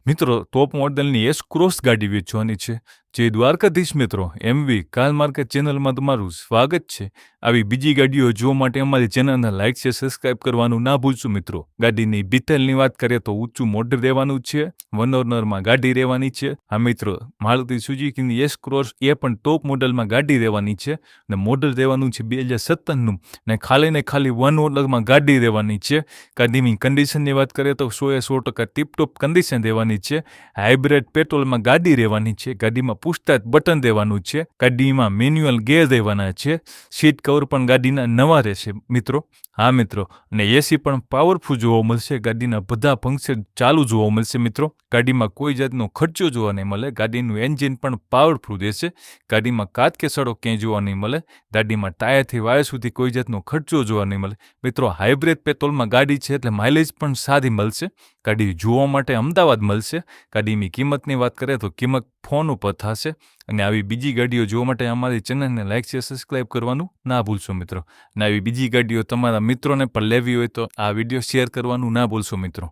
મિત્રો ટોપ મોડેલની S cross ગાડી વેચવાની છે. જે દ્વારકાધીશ મિત્રો એમવી કાર માર્કેટ ચેનલમાં તમારું સ્વાગત છે. આવી બીજી ગાડીઓ જોવા માટે અમારી ચેનલને લાઇક છે, સબસ્ક્રાઇબ કરવાનું ના ભૂલશું મિત્રો. ગાડીની ડિટેલની વાત કરીએ તો ઊંચું મોડલ રહેવાનું છે, વન ઓનરમાં ગાડી રહેવાની છે. હા મિત્રો, મારુતિ સુઝુકીની એસ ક્રોસ એ પણ ટોપ મોડલમાં ગાડી રહેવાની છે અને મોડલ રહેવાનું છે 2017નું ને ખાલી વન ઓનરમાં ગાડી રહેવાની છે. ગાડીની કન્ડિશનની વાત કરીએ તો 100% ટીપટોપ કન્ડિશન રહેવાની છે. હાઇબ્રિડ પેટ્રોલમાં ગાડી રહેવાની છે. ગાડીમાં પુશસ્ટાર્ટ બટન દેવાનું છે. ગાડીમાં મેન્યુઅલ ગેર દેવાના છે. સીટ કવર પણ ગાડીના નવા રહેશે મિત્રો. હા મિત્રો, અને એસી પણ પાવરફુલ જોવા મળશે. ગાડીના બધા ફંક્શન ચાલુ જોવા મળશે મિત્રો. ગાડીમાં કોઈ જાતનો ખર્ચો જોવા નહીં મળે. ગાડીનું એન્જિન પણ પાવરફુલ રહેશે. ગાડીમાં કાચ કે સડો ક્યાંય જોવા નહીં મળે. ગાડીમાં ટાયરથી વાયર સુધી કોઈ જાતનો ખર્ચો જોવા નહીં મળે મિત્રો. હાઇબ્રિડ પેટ્રોલમાં ગાડી છે એટલે માઇલેજ પણ સારી મળશે. ગાડી જોવા માટે અમદાવાદ મળશે. ગાડીની કિંમતની વાત કરીએ તો કિંમત ફોન ઉપર થશે. અને આવી બીજી ગાડીઓ જોવા માટે અમારી ચેનલને લાઇક છે, સબસ્ક્રાઇબ કરવાનું ના ભૂલશો મિત્રો. અને આવી બીજી ગાડીઓ તમારા મિત્રોને પણ લેવી હોય તો આ વિડીયો શેર કરવાનું ના ભૂલશો મિત્રો.